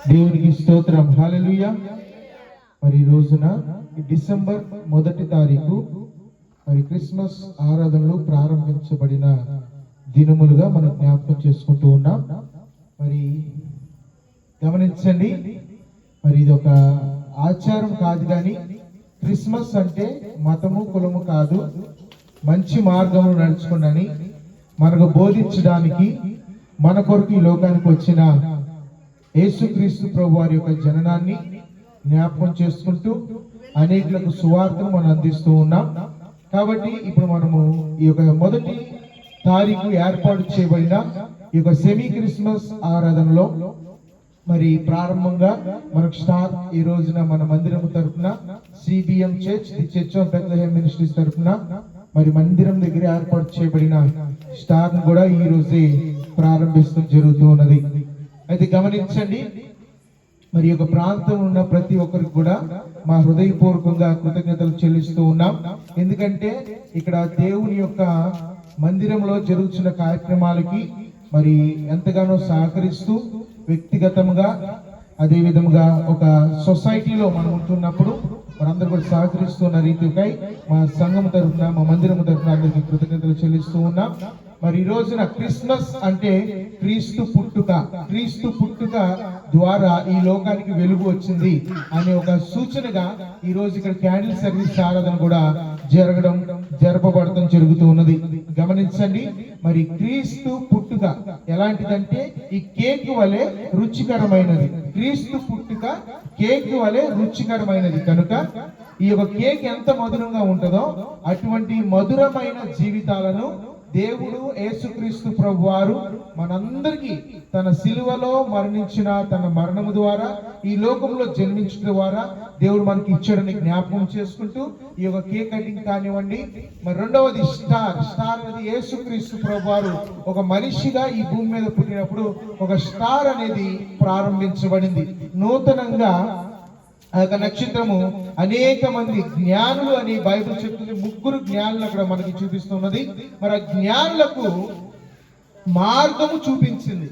దేవునికి స్తోత్రం. హల్లెలూయా. మరి ఈ రోజున డిసెంబర్ 1వ తారీఖు మరి క్రిస్మస్ ఆరాధనలు ప్రారంభించబడిన దినములుగా మనం జ్ఞాపకం చేసుకుంటూ ఉన్నాం. మరి గమనించండి, మరి ఇది ఒక ఆచారం కాదు, కానీ క్రిస్మస్ అంటే మతము కులము కాదు, మంచి మార్గంలో నడుచుకున్నని మనకు బోధించడానికి మన కొరకు ఈ లోకానికి వచ్చిన యేసుక్రీస్తు ప్రభు వారి యొక్క జననాన్ని జ్ఞాపకం చేసుకుంటూ అనేకులకు సువార్తను మనం అందిస్తూ ఉన్నాం. కాబట్టి ఇప్పుడు మనము ఈ యొక్క 1వ తారీఖు ఏర్పాటు చేయబడిన ఈ యొక్క సెమీ క్రిస్మస్ ఆరాధనలో మరి ప్రారంభంగా మనకు స్టార్ ఈ రోజున మన మందిరం తరఫున CBM church, the church of Bethlehem ministries తరఫున మరి మందిరం దగ్గర ఏర్పాటు చేయబడిన స్టార్ ను కూడా ఈ రోజే ప్రారంభిస్తూ జరుగుతూ ఉన్నది. అయితే గమనించండి, మరి యొక్క ప్రాంతం ఉన్న ప్రతి ఒక్కరికి కూడా మా హృదయపూర్వకంగా కృతజ్ఞతలు చెల్లిస్తూ ఉన్నాం. ఎందుకంటే ఇక్కడ దేవుని యొక్క మందిరంలో జరుగుతున్న కార్యక్రమాలకి మరి ఎంతగానో సహకరిస్తూ వ్యక్తిగతంగా అదే విధంగా ఒక సొసైటీలో మనం ఉంటున్నప్పుడు మనందరూ కూడా సహకరిస్తున్న రీతికై మా సంఘం తరఫున, మా మందిరం తరఫున అందరికీ కృతజ్ఞతలు చెల్లిస్తూ ఉన్నాం. మరి ఈ రోజున క్రిస్మస్ అంటే క్రీస్తు పుట్టుక ద్వారా ఈ లోకానికి వెలుగు వచ్చింది అనే ఒక సూచనగా ఈ రోజు ఇక్కడ క్యాండిల్ సర్వీస్ ఆరాధన కూడా జరపబడటం జరుగుతూ ఉన్నది. గమనించండి, మరి క్రీస్తు పుట్టుక ఎలాంటిదంటే ఈ కేక్ వలె రుచికరమైనది. క్రీస్తు పుట్టుక కేక్ వలె రుచికరమైనది కనుక ఈ యొక్క కేక్ ఎంత మధురంగా ఉంటుందో అటువంటి మధురమైన జీవితాలను దేవుడు యేసుక్రీస్తు ప్రభు వారు మనందరికీ తన సిలువలో మరణించిన తన మరణము ద్వారా ఈ లోకంలో జన్మించడం ద్వారా దేవుడు మనకి ఇచ్చాడని జ్ఞాపకం చేసుకుంటూ ఈ యొక్క కేక్ కటింగ్ కానివ్వండి. మరి రెండవది స్టార్ అనేది యేసుక్రీస్తు ప్రభు వారు ఒక మనిషిగా ఈ భూమి మీద పుట్టినప్పుడు ఒక స్టార్ అనేది ప్రారంభించబడింది. నూతనంగా ఆ యొక్క నక్షత్రము అనేక మంది జ్ఞానులు అని బైబిల్ చెప్తుంది. 3 జ్ఞానులు అక్కడ మనకి చూపిస్తున్నది. మరి ఆ జ్ఞానులకు మార్గము చూపించింది.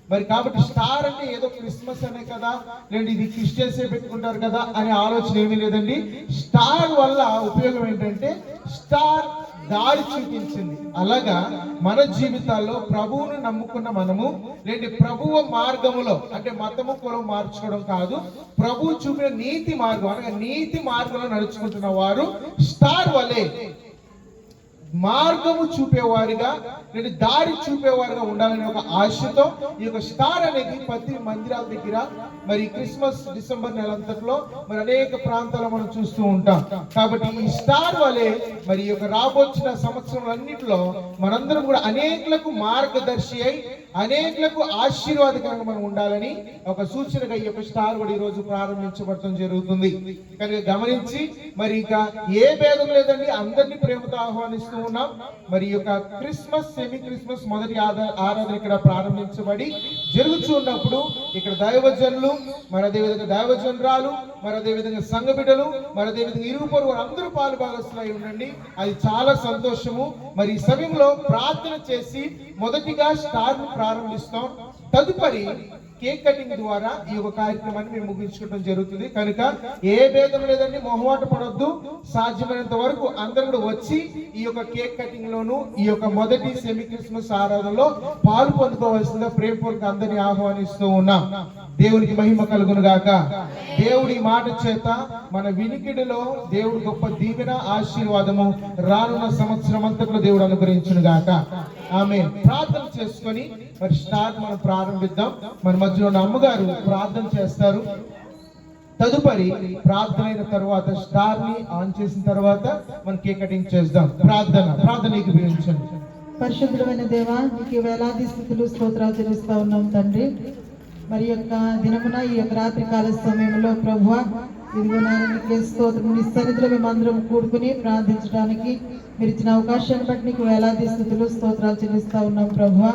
మరి కాబట్టి స్టార్ అంటే ఏదో క్రిస్మస్ అనే కదా, లేదంటే ఇది క్రిస్టియన్సే పెట్టుకుంటారు కదా అనే ఆలోచన ఏమీ లేదండి. స్టార్ వల్ల ఉపయోగం ఏంటంటే స్టార్ దారి చూపించింది. అలాగా మన జీవితాల్లో ప్రభువును నమ్ముకున్న మనము లేదంటే ప్రభువు మార్గములో అంటే మతము కులం మార్చుకోవడం కాదు, ప్రభువు చూపిన నీతి మార్గం అనగా నీతి మార్గంలో నడుచుకుంటున్న వారు స్టార్ వలె మార్గము చూపేవారిగా లేదా దారి చూపేవారిగా ఉండాలనే ఒక ఆశతో ఈ యొక్క స్టార్ అనేది ప్రతి మందిరాల దగ్గర మరి క్రిస్మస్ డిసెంబర్ నెలంతట్లో మరి అనేక ప్రాంతాల్లో మనం చూస్తూ ఉంటాం. కాబట్టి ఈ స్టార్ వలె మరి ఈ యొక్క రాబోచిన సంవత్సరాలన్నింటిలో మనందరం కూడా అనేకులకు మార్గదర్శి అయి అనేకులకు ఆశీర్వాదకరంగా మనం ఉండాలని ఒక సూచనగా ఈ యొక్క స్టార్ కూడా ఈ రోజు ప్రారంభించబడటం జరుగుతుంది. కనుక గమనించి మరి ఇక ఏ భేదం లేదండి, అందరినీ ప్రేమతో ఆహ్వానిస్తూ ఉన్నాం. మరి యొక్క క్రిస్మస్ సెమీ క్రిస్మస్ మొదటి ఆరాధన ఇక్కడ ప్రారంభించబడి జరుగుతున్నప్పుడు ఇక్కడ దైవజనులు మరి అదేవిధంగా దైవజనురాలు మరి అదేవిధంగా సంఘ బిడ్డలు మరి అదేవిధంగా ఇరుగు పొరుగు అందరూ పాలు భాగస్తులై ఉండండి. అది చాలా సంతోషము. మరి ఈ సమయంలో ప్రార్థన చేసి మొదటిగా స్టార్ ను ప్రారంభిస్తాం. తదుపరి కేక్ కటింగ్ ద్వారా ఈ యొక్క కార్యక్రమాన్ని మేము ముగించుకోవడం జరుగుతుంది. కనుక ఏ భేదం లేదండి, మొహమాట పడొద్దు. సాధ్యమైనంత వరకు అందరూ కూడా వచ్చి ఈ యొక్క కేక్ కటింగ్ లోను ఈ యొక్క మొదటి సెమీ క్రిస్మస్ ఆరాధనలో పాలు పొందుకోవాల్సిందిగా ప్రేమపూర్వక అందరినీ ఆహ్వానిస్తూ ఉన్నాం. దేవునికి మహిమ కలుగును గాక. దేవుడి మాట చేత మన వినికిడిలో దేవుడు గొప్ప దీవెన ఆశీర్వాదము రానున్న సంవత్సరం అంతట్లో దేవుడు అనుగ్రహించును గాక. ఆమె ప్రార్థన చేసుకొని మరి స్టార్ట్ మనం ప్రారంభిద్దాం. మన మధ్యలో ఉన్న అమ్మగారు ప్రార్థన చేస్తారు. తదుపరి ప్రార్థన అయిన తర్వాత స్టార్ ని ఆన్ చేసిన తర్వాత మనం కేక్ కటింగ్ చేద్దాం. ప్రార్థన ఏకీభవించండి. పరిశుద్ధమైన దేవా, నీకు వేలాది స్థుతులు స్తోత్రాలు చెల్లిస్తా ఉన్నాం తండ్రి. మరి యొక్క దినమున ఈ యొక్క రాత్రి కాల సమయంలో ప్రభువా ఇదిగో నాయన స్తోత్రం, నీ సన్నిధిలో మేమందరం కూడుకుని ప్రార్థించడానికి మీరు ఇచ్చిన అవకాశాన్ని బట్టి నీకు వేలాది స్థుతులు స్తోత్రాలు చెల్లిస్తా ఉన్నాం ప్రభువా.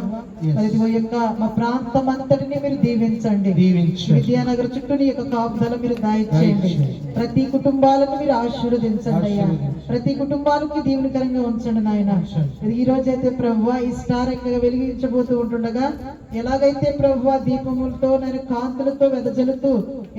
మరి ఇదిగో యొక్క మా ప్రాంతం అంతటిని మీరు దీవించండి. విద్యానగర్ చుట్టూ నీ యొక్క కాపుదల మీరు దయచేయండి. ప్రతి కుటుంబాలను మీరు ఆశీర్వదించండి అయ్యా. ప్రతి కుటుంబానికి దీవెనకరంగా ఉంచండి నాయన. ఈ రోజైతే ప్రభువా ఈ స్టార్ ఎక్కగా వెలిగించబోతూ ఉంటుండగా ఎలాగైతే ప్రభువా దీపములతో నేను కాంతులతో వెదజల్లుతూ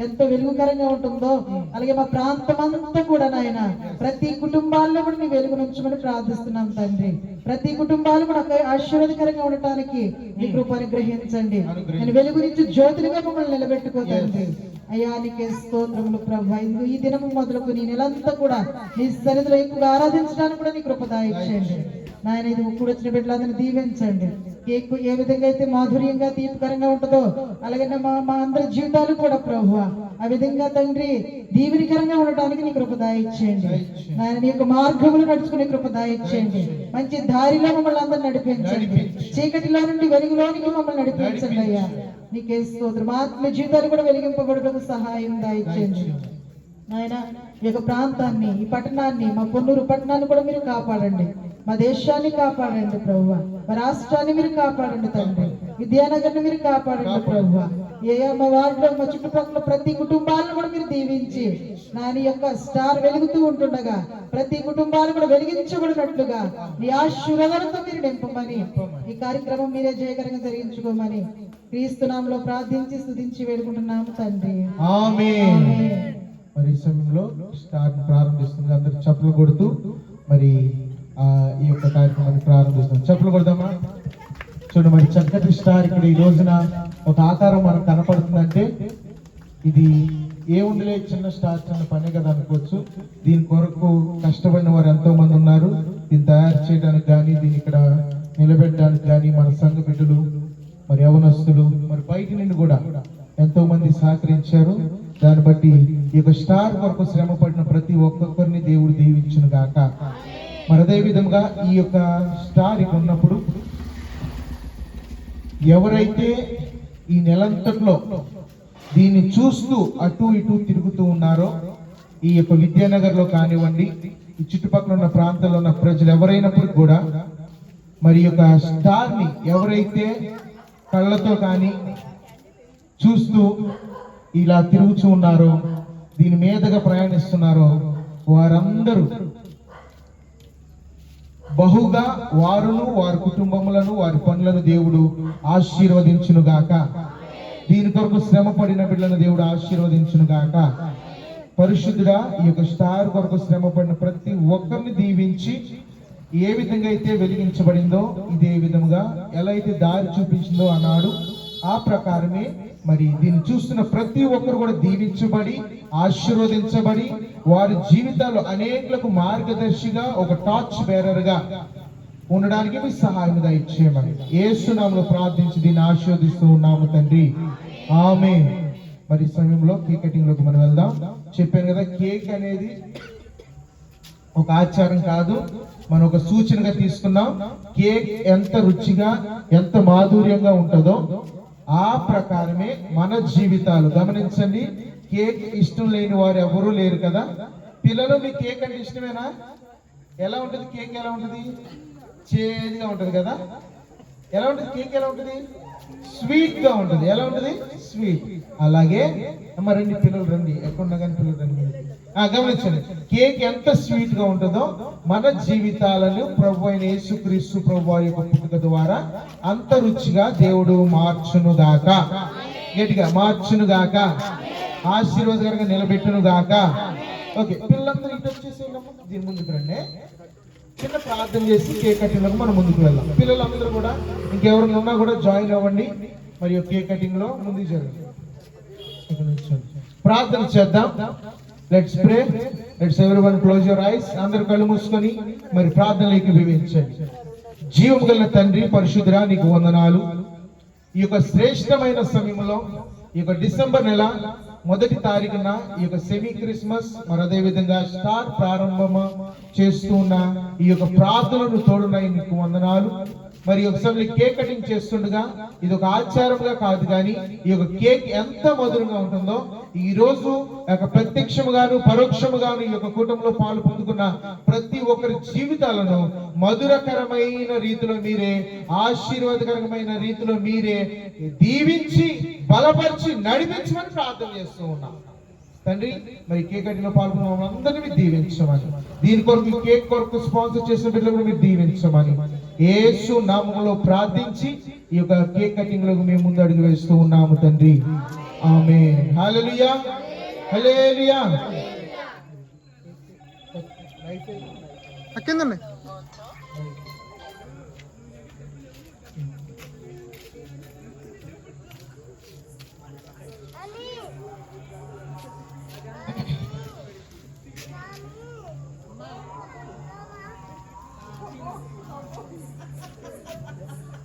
ఎంతో వెలుగుకరంగా ఉంటుందో అలాగే మా ప్రాంతం అంతా కూడా నాయన ప్రతి కుటుంబాల్లో కూడా నీ వెలుగునుంచమని ప్రార్థిస్తున్నాం తండ్రి. ప్రతి కుటుంబాలు కూడా ఆశీర్వాదకరంగా ఉండటానికి నీ కృపను గ్రహించండి. నేను వెలుగునిచ్చి జ్యోతులుగా మమ్మల్ని నిలబెట్టుకోదండి. అయ్యా నీకే స్తోత్రములు ప్రభు. ఈ దినము మొదలుకు నీ నెలంతా కూడా నీ సన్నిధిలో ఎక్కువగా ఆరాధించడానికి కూడా నీ కృప దయచేయండి నాయన. ఇది కూడొచ్చిన బిడ్డలందరినీ దీవించండి. కేక్ ఏ విధంగా అయితే మాధుర్యంగా దీపకరంగా ఉంటుందో అలాగే మా అందరి జీవితాలు కూడా ప్రభు ఆ విధంగా తండ్రి దీవెనకరంగా ఉండటానికి నీ కృప దయచేయండి నాయన. నీ యొక్క మార్గములు నడుచుకునే కృప దయచేయండి. మంచి దారిలో మమ్మల్ని అందరూ నడిపించండి. చీకటిలో నుండి వెలుగులోనికి మమ్మల్ని నడిపించండి అయ్యా. నీకే స్తోత్రం. ఆత్మ జీవితాలు కూడా వెలిగింపబడటకు సహాయం దయచేయండి నాయన. ఈ యొక్క ప్రాంతాన్ని ఈ పట్టణాన్ని మా పొన్నూరు పట్టణాన్ని కూడా మీరు కాపాడండి. మా దేశాన్ని కాపాడండి ప్రభువా. మా రాష్ట్రాన్ని మీరు కాపాడండి తండ్రి. విద్యానగర్ని మీరు కాపాడండి ప్రభువా. మా వార్డులో మా చుట్టుపక్కల ప్రతి కుటుంబాలను కూడా మీరు దీవించి నాయన యొక్క స్టార్ వెలుగుతూ ఉంటుండగా ప్రతి కుటుంబాలు కూడా వెలిగించబడినట్లుగా మీ ఆశీర్వాదాలతో మీరు నింపమని ఈ కార్యక్రమం మీరే జయకరంగా జరిగించుకోమని క్రీస్తునామములో ప్రార్థించి స్తుతించి వేడుకుంటున్నాము తండ్రి. ఆమేన్. మరి సమయంలో స్టార్ ప్రారంభిస్తుంది. అందరూ చప్పలు కొడుతూ మరి ఈ యొక్క కార్యక్రమాన్ని ప్రారంభిస్తాం. చప్పలు కొడదామా? చూడండి, మరి చక్కటి స్టార్ ఇక్కడ ఈ రోజున ఒక ఆకారం మనకు కనపడుతుందంటే ఇది ఏముండలే చిన్న స్టార్ చిన్న పనే కదా అనుకోవచ్చు. దీని కొరకు కష్టపడిన వారు ఎంతో మంది ఉన్నారు. దీన్ని తయారు చేయడానికి కానీ దీన్ని ఇక్కడ నిలబెట్టడానికి కానీ మన సంఘ బిడ్డలు మరి యవనస్తులు మరి బయట నుండి కూడా ఎంతో మంది సహకరించారు. దాన్ని బట్టి ఈ యొక్క స్టార్ కొరకు శ్రమ పడిన ప్రతి ఒక్కొక్కరిని దేవుడు దీవించును గాక. మరి అదే విధంగా ఈ యొక్క స్టార్ ఇక్కడ ఉన్నప్పుడు ఎవరైతే ఈ నెలంతట్లో దీన్ని చూస్తూ అటు ఇటు తిరుగుతూ ఉన్నారో ఈ యొక్క విద్యానగర్ లో కానివ్వండి ఈ చుట్టుపక్కల ఉన్న ప్రాంతాల్లో ఉన్న ప్రజలు ఎవరైనప్పుడు కూడా మరి ఈ యొక్క స్టార్ ని ఎవరైతే కళ్ళతో కానీ చూస్తూ ఇలా తిరుగుతూ ఉన్నారో దీని మీదగా ప్రయాణిస్తున్నారో వారందరూ బహుగా వారును వారి కుటుంబములను వారి పనులను దేవుడు ఆశీర్వదించును గాక. దీని కొరకు శ్రమ పడిన బిడ్డలను దేవుడు ఆశీర్వదించును గాక. పరిశుద్ధుడా ఈ యొక్క స్టార్ కొరకు శ్రమ పడిన ప్రతి ఒక్కరిని దీవించి ఏ విధంగా అయితే వెలిగించబడిందో ఇదే విధముగా ఎలా అయితే దారి చూపించిందో అన్నాడు ఆ ప్రకారమే మరి దీన్ని చూస్తున్న ప్రతి ఒక్కరు కూడా దీవించబడి ఆశీర్వదించబడి వారి జీవితాల్లో అనేకులకు మార్గదర్శిగా ఒక టార్చ్ బేరర్ గా ఉండడానికి మీ సహాయం దయచేయమని యేసు నామములో ప్రార్థించి దీన్ని ఆశీర్వదిస్తూ ఉన్నాము తండ్రి. ఆమేన్. మరి సమయంలో కేక్ కటింగ్ లోకి మనం వెళ్దాం. చెప్పాను కదా, కేక్ అనేది ఒక ఆచారం కాదు, మనం ఒక సూచనగా తీసుకున్నాం. కేక్ ఎంత రుచిగా ఎంత మాధుర్యంగా ఉంటుందో ఆ ప్రకారమే మన జీవితాలు. గమనించండి, కేక్ ఇష్టం లేని వారు ఎవరూ లేరు కదా. పిల్లలు మీ కేక్ అంటే ఇష్టమేనా? ఎలా ఉంటుంది కేక్? ఎలా ఉంటుంది? చేదుగా ఉంటుంది కదా. ఎలా ఉంటుంది కేక్? ఎలా ఉంటుంది? స్వీట్ గా ఉంటుంది. ఎలా ఉంటుంది? స్వీట్. అలాగే రండి పిల్లలు రండి, ఎక్కడున్నా కానీ పిల్లలు రండి. గమనించండి, కేక్ ఎంత స్వీట్ గా ఉంటుందో మన జీవితాలను ప్రభు అయిన యేసుక్రీస్తు ప్రభు యొక్క పుట్టుక ద్వారా అంత రుచిగా దేవుడు మార్చును గాక. గట్టిగా మార్చును గాక, ఆశీర్వాదకరంగా నిలబెట్టును గాక. ఓకే, పిల్లలందరూ ఇటు వచ్చేసేయమ్మా, దీని ముందుకు రండి. చిన్న ప్రార్థన చేసి కేక్ కటింగ్ లో మనం ముందుకు వెళ్దాం. పిల్లలందరూ కూడా ఇంకెవరైనా ఉన్నా కూడా జాయిన్ అవ్వండి. మరియు కేక్ కటింగ్ లో ముందుకు జరగండి. ప్రార్థన చేద్దాం. Let's pray. Let's everyone close your eyes. అందరూ కళ్ళు మూసుకొని మరి ప్రార్థనలోకి వివరించండి. జీవం గల తండ్రి పరిశుద్ధుడా, నీకు వందనాలు. ఈ యొక్క శ్రేష్టమైన సమయంలో ఈ యొక్క డిసెంబర్ నెల 1వ తారీఖున ఈ యొక్క సెమీ క్రిస్మస్ మరి అదే విధంగా స్టార్ ప్రారంభం చేస్తూ ఉన్న ఈ యొక్క ప్రార్థనలు తోడున్నాయి, నీకు వందనాలు. మరి ఒకసారి కేక్ కటింగ్ చేస్తుండగా ఇది ఒక ఆచారంగా కాదు, కానీ ఈ యొక్క కేక్ ఎంత మధురంగా ఉంటుందో ఈ రోజు ప్రత్యక్షముగాను పరోక్షముగాను ఈ యొక్క కూటంలో పాలు పొందుకున్న ప్రతి ఒక్కరి జీవితాలను మధురకరమైన రీతిలో మీరే, ఆశీర్వాదకరమైన రీతిలో మీరే దీవించి బలపరిచి నడిపించమని ప్రార్థన చేస్తూ ఉన్నాం. తండ్రి మరి కేక్ కటింగ్ లో పాల్గొన్న అందరినీ మీరు దీవించమని, దీని కొరకు ఈ కేక్ కొరకు స్పాన్సర్ చేసిన బిడ్డలు కూడా మీరు దీవించమని యేసు నామములో ప్రార్థించి ఈ యొక్క కేక్ కటింగ్ లో మేము ముందు అడుగు వేస్తూ ఉన్నాము తండ్రి. ఆమేన్. హల్లెలూయా, హల్లెలూయా. కిందండి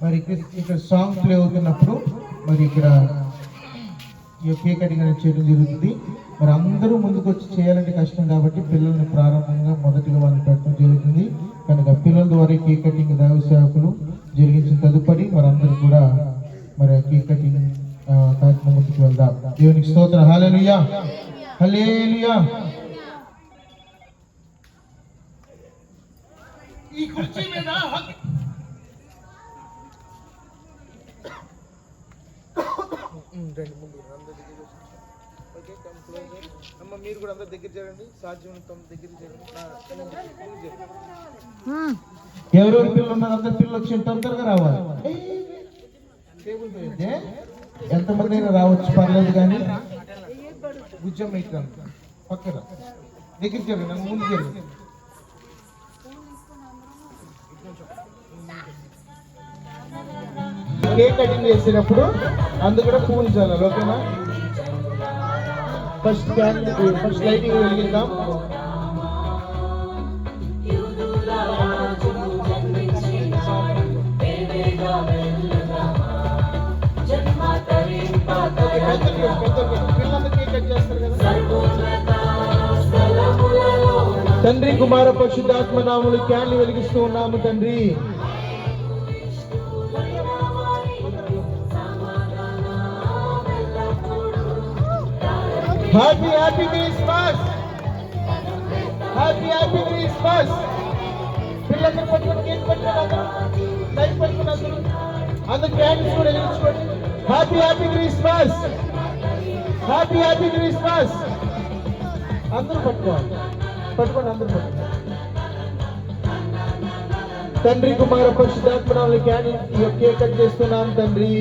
మరి ఇక్కడ సాంగ్ ప్లే అవుతున్నప్పుడు మరి ఇక్కడ ఈ కేక్ కటింగ్ అనేది చేయడం జరుగుతుంది. మరి అందరూ ముందుకు వచ్చి చేయాలంటే కష్టం కాబట్టి పిల్లల్ని ప్రారంభంగా మొదటిగా వాళ్ళని పెట్టడం జరుగుతుంది. కనుక పిల్లల ద్వారా కేక్ కటింగ్ దైవ సేవకులు జరిగించిన తదుపరి మరందరూ కూడా మరి కేక్ కటింగ్ కార్యక్రమం ముందుకు వెళ్దాం. దేవునికి స్తోత్రం. హల్లెలూయా, హల్లెలూయా. ఈ కుర్చీ మీద మీరు కూడా అందరు దగ్గర చేయండి, సాధ్యమైనంత దగ్గర చేయండి. ఎవరెవరు పిల్లలు ఉన్నారు అందరు పిల్లలు వచ్చి తొందరగా రావాలి. ఎంతమంది అయినా రావచ్చు, పర్లేదు. కానీ భుజం ఇట్లా పక్కన దగ్గర చేయండి, నన్ను ముందు చేయండి. కేక్ కటింగ్ చేసేటప్పుడు అందు కూడా పూలు చల్లాలి. ఓకేనా? ఫస్ట్ లైటింగ్ వెలిగిద్దాం. తండ్రి కుమార పరిశుద్ధాత్మ నామములు క్యాండిల్ వెలిగిస్తూ ఉన్నాము తండ్రి. Happy happy Christmas, happy happy Christmas. పిల్లలందరూ పట్టుకొని కేక్ పట్టుకున్నారు, లైట్ పట్టుకున్నారు, అందరూ క్యాండిల్స్ కూడా వెలిగించుకోండి. Happy happy Christmas, happy happy Christmas. అందరూ పట్టుకోండి, అందరూ పట్టుకోండి. తండ్రి కుమార పరిశుద్ధాత్మ నామములో క్యాండిల్ కేక్ కట్ చేస్తున్నాను తండ్రి.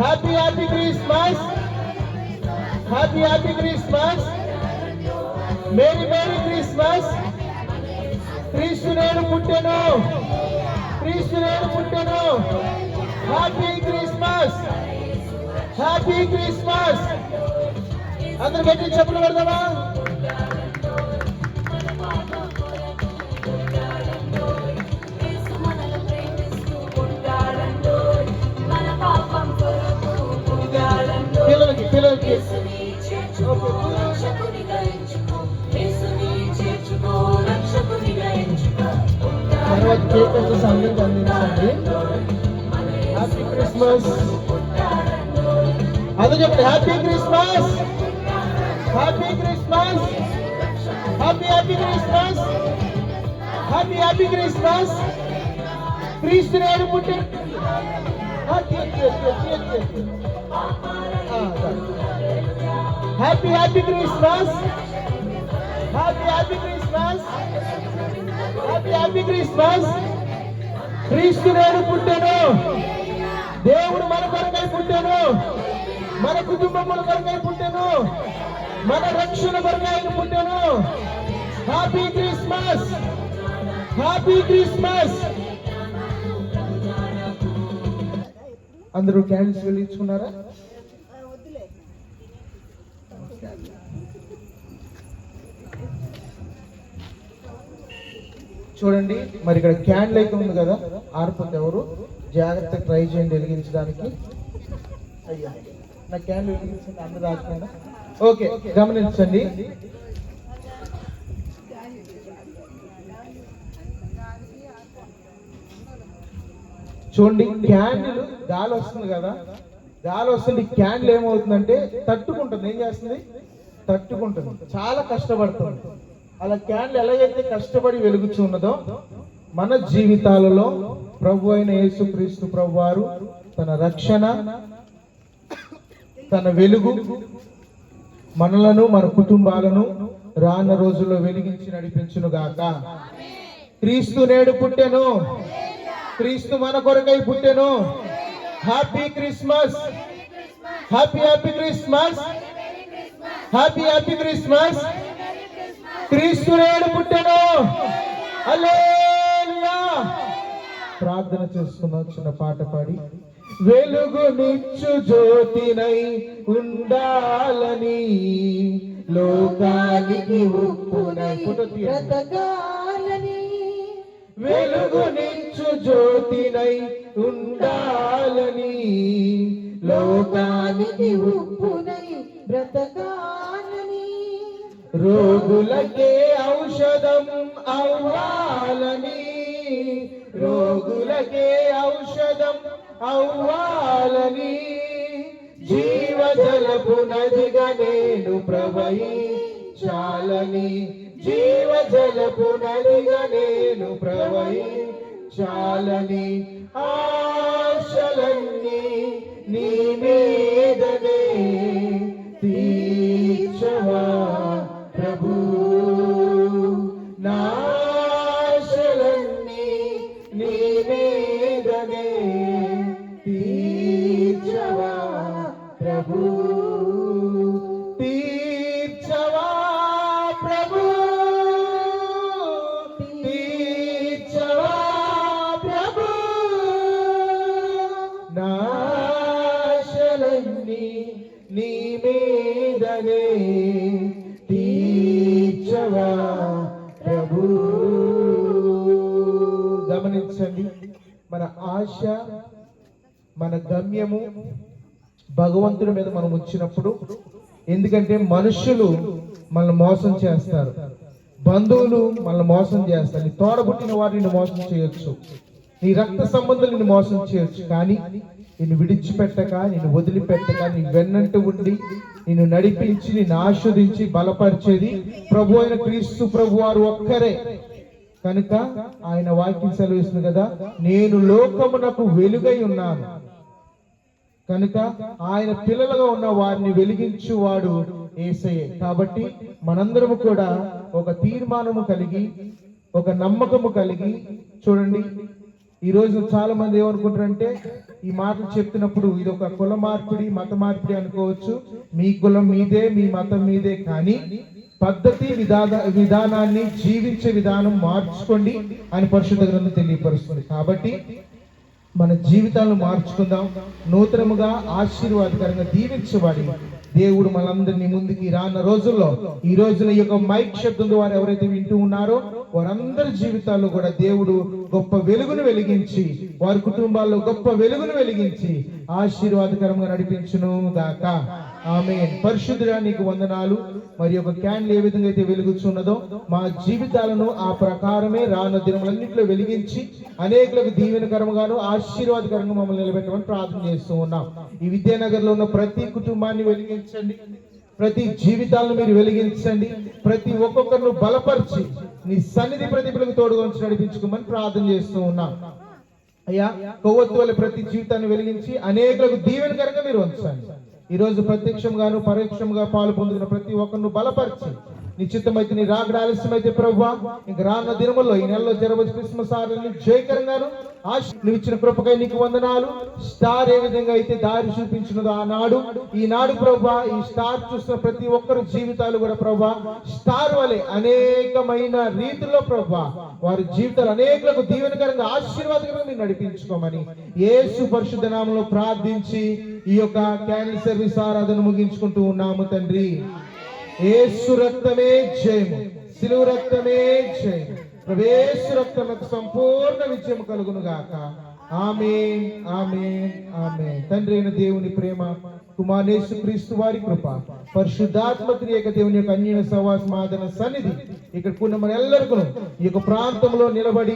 Happy happy Christmas, happy happy Christmas, merry merry Christmas. క్రీస్తు నేడు పుట్టెను, క్రీస్తు నేడు పుట్టెను. Happy Christmas, happy Christmas. అందరు గట్టి చెప్పులు పెడదామా? పిల్లలకి తర్వాత కేక్ వచ్చేసి అందరికి అందించండి. Happy Christmas. అదే చెప్పండి, happy Christmas, happy Christmas, happy happy Christmas, happy happy Christmas. క్రీస్తు నేడు పుట్టి happy happy Christmas, happy happy Christmas, happy happy Christmas. క్రీస్తు నేడు పుట్టెను, దేవుడు మన కొరకై పుట్టెను, మన కుటుంబముల కొరకై పుట్టెను, మన రక్షణ కొరకై పుట్టెను. Happy Christmas, happy Christmas. అందరూ క్యాండిల్స్ వెలిగించుకున్నారా? చూడండి, మరి ఇక్కడ క్యాండిల్ అయితే ఉంది కదా, ఆర్పత ఎవరు జాగ్రత్తగా ట్రై చేయండి వెలిగించడానికి. అయ్యా నా క్యాండిల్ వెలిగించండి, అందరూ రాకుండా. ఓకే, గమనించండి. చూడండి, క్యాండిల్ గాలి వస్తుంది కదా, గాలి వస్తుంది, క్యాండిల్ ఏమవుతుందంటే తట్టుకుంటుంది. ఏం చేస్తుంది? తట్టుకుంటుంది, చాలా కష్టపడుతుంది. అలా క్యాండిల్ ఎలాగైతే కష్టపడి వెలుగుచున్నదో మన జీవితాలలో ప్రభు అయిన యేసుక్రీస్తు ప్రభు వారు తన రక్షణ, తన వెలుగు మనలను మన కుటుంబాలను రానున్న రోజుల్లో వెలిగించి నడిపించును గాక. క్రీస్తు నేడు పుట్టెను, క్రీస్తు మన కొరకై పుట్టెను. Happy Christmas, happy happy Christmas, happy happy Christmas. క్రీస్తు నేడు పుట్టెను. హల్లెలూయా. ప్రార్థన చేసుకుందాం చిన్న పాట పాడి. వెలుగునిచ్చు జ్యోతినై ఉండాలని, లోకానికి ఉప్పునై బ్రతకాలని. వెలుగునిచ్చు జ్యోతినై ఉండాలని, లోకానికి ఉప్పునై బ్రతకాలని. రోగులకే ఔషధం అవ్వాలని, రోగులకే ఔషధం అవ్వాలని, జీవజలపు నదిగా నేను ప్రవహించాలని, జీవజలపు నదిగా నేను ప్రవహించాలని. ఆశలన్నీ నీ మీదనే తీర్చవా ప్రభు, నా ఆశలన్నీ నీ మీదనే తీర్చవా ప్రభు, తీర్చవా ప్రభు, తీర్చవా ప్రభు, నా ఆశలన్నీ నీ మీదనే తీర్చవా ప్రభు. గమనించండి, మన ఆశ, మన గమ్యము భగవంతుడి మీద మనం ఉంచినప్పుడు, ఎందుకంటే మనుషులు మనల్ని మోసం చేస్తారు, బంధువులు మనల్ని మోసం చేస్తారు, నీ తోడబుట్టిన వారు నిన్ను మోసం చేయొచ్చు, నీ రక్త సంబంధులు నిన్ను మోసం చేయొచ్చు. కానీ నిన్ను విడిచిపెట్టక, నిన్ను వదిలిపెట్టక, నీ వెన్నంటూ ఉండి నిన్ను నడిపించి, నిన్ను ఆస్వాదించి బలపరిచేది ప్రభు అయిన క్రీస్తు ప్రభు వారు ఒక్కరే. కనుక ఆయన వాక్యం సెలవిస్తుంది కదా, నేను లోకమునకు వెలుగై ఉన్నాను. కనుక ఆయన పిల్లలుగా ఉన్న వారిని వెలిగించువాడు యేసయ్యే. కాబట్టి మనందరము కూడా ఒక తీర్మానము కలిగి, ఒక నమ్మకము కలిగి, చూడండి ఈ రోజు చాలా మంది ఏమనుకుంటారంటే, ఈ మాటలు చెప్తున్నప్పుడు ఇది ఒక కుల మార్పిడి, మత మార్పిడి అనుకోవచ్చు. మీ కులం మీదే, మీ మతం మీదే, కానీ పద్ధతి విధానాన్ని, జీవించే విధానం మార్చుకోండి అని పరిశుద్ధ గ్రంథం తెలియపరుస్తుంది. కాబట్టి మన జీవితాలను మార్చుకుందాం, నూతనముగా ఆశీర్వాదకరంగా దీవించబడి దేవుడు మనందరినీ ముందుకి రానున్న రోజుల్లో, ఈ రోజున ఈ యొక్క మైక్ శబ్దం ద్వారా ఎవరైతే వింటూ ఉన్నారో వారందరి జీవితాల్లో కూడా దేవుడు గొప్ప వెలుగును వెలిగించి, వారి కుటుంబాల్లో గొప్ప వెలుగును వెలిగించి ఆశీర్వాదకరంగా నడిపించును గాక. ఆమేన్. పరిశుద్ధుడా నీకు వందనాలు. మరి ఒక క్యాండిల్ ఏ విధంగా అయితే వెలుగుచున్నదో మా జీవితాలను ఆ ప్రకారమే రానున్న దినములన్నింటిలో వెలిగించి అనేకులకు దీవెనకరంగాను ఆశీర్వాదకరంగా మమ్మల్ని నిలబెట్టమని ప్రార్థన చేస్తూ ఉన్నాం. ఈ విద్యానగర్ లో ఉన్న ప్రతి కుటుంబాన్ని వెలిగించండి, ప్రతి జీవితాలను మీరు వెలిగించండి, ప్రతి ఒక్కొక్కరిని బలపరిచి నీ సన్నిధి ప్రతిభలకు తోడుగా ఉంచి నడిపించుకోమని ప్రార్థన చేస్తూ ఉన్నాం. అయ్యా, కొవ్వొత్తు వల్ల ప్రతి జీవితాన్ని వెలిగించి అనేకులకు దీవెనకరంగా మీరు ఉంచండి. ఈ రోజు ప్రత్యక్షంగాను పరోక్షంగా పాలు పొందుతున్న ప్రతి ఒక్కరిని బలపరిచి, నిశ్చితమైతే నీ రాకడ ఆలస్యమైతే ప్రభువా ఇంక రానున్న దినముల్లో ఈ నెలలో జరగవచ్చు క్రిస్మస్ ఆరాధనని జయకరంగాను నువ్వు ఇచ్చిన కృపకై నీకు వందనాలు. స్టార్ ఏ విధంగా అయితే దారి చూపించినదో ఆనాడు, ఈనాడు ప్రభువా ఈ స్టార్ చూసిన ప్రతి ఒక్కరి జీవితాలు కూడా ప్రభువా స్టార్ వలె అనేకమైన రీతిలో ప్రభువా వారి జీవితాలు అనేకులకు దీవెనకరంగా ఆశీర్వాదకరంగా మీరు నడిపించుకోమని యేసు పరిశుద్ధ నామములో ప్రార్థించి ఈ యొక్క క్యాండిల్ సర్వీస్ ఆరాధన ముగించుకుంటూ ఉన్నాము తండ్రి. యేసు రక్తమే జయము, శిలువ రక్తమే జయము, యేసు రక్తములకు సంపూర్ణ విజయం కలుగును గాక. ఆమేన్, ఆమేన్, ఆమేన్. తండ్రి అయిన దేవుని ప్రేమ, కుమారుని యేసుక్రీస్తు వారి కృప, పరిశుద్ధాత్మ త్రియక దేవుని యొక్క అన్యోన్య సహవాసం ఆదరణ సన్నిధి ఇక్కడ ఉన్న మన ఎల్లరికూ ఈ యొక్క ప్రాంతంలో నిలబడి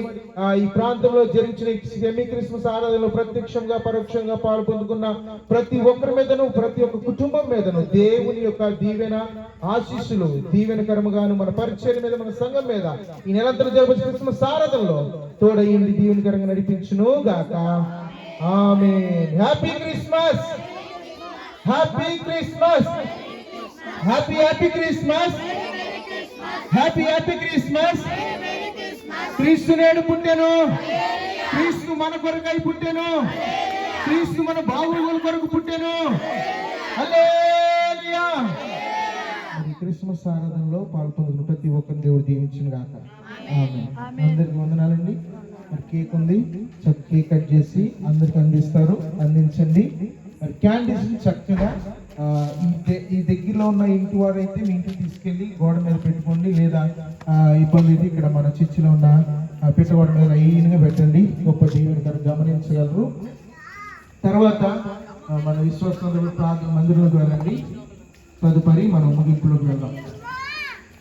ఈ ప్రాంతంలో జరిగిన సెమీ క్రిస్మస్ ఆరాధనలో ప్రత్యక్షంగా పరోక్షంగా పాలు పొందుకున్న ప్రతి ఒక్కరి మీదను, ప్రతి ఒక్క కుటుంబం మీదను దేవుని యొక్క దీవెన ఆశీస్సులు దీవెనకరముగాను మన పరిచయం మీద, మన సంఘం మీద ఈ నెలంతరం జరగబోయే క్రిస్మస్ ఆరాధనలో తోడయ్యింది దీవెనకరంగా నడిపించును గాక. Amen. Happy Christmas, happy Christmas, happy happy Christmas, happy happy Christmas. క్రీస్తు నేడు పుట్టెను, క్రీస్తు మన కొరకై పుట్టెను, క్రీస్తు మన బాగోగుల కొరకు పుట్టెను. హల్లెలూయా. మరి క్రిస్మస్ ఆరాధనలో పాల్పొందుకున్న ప్రతి ఒక్కరిని దేవుడు దీవించును గాక. ఆమేన్. అందరికి వందనాలండి. మరి కేక్ ఉంది, కేక్ కట్ చేసి అందరికి అందించండి. మరి క్యాండిల్స్ చక్కగా ఈ దగ్గరలో ఉన్న ఇంటి వారైతే మీ ఇంటికి తీసుకెళ్లి గోడ మీద పెట్టుకోండి, లేదా ఇబ్బంది అయితే ఇక్కడ మన చర్చిలో ఉన్న పెట్టగోడ మీద ఈయనగా పెట్టండి. గొప్ప దేవుని గారు గమనించగలరు. తర్వాత మన విశ్వాసంలో ప్రార్థన మందిరంలోకి వెళ్ళండి. తదుపరి మనం ముగింపులోకి వెళ్దాం.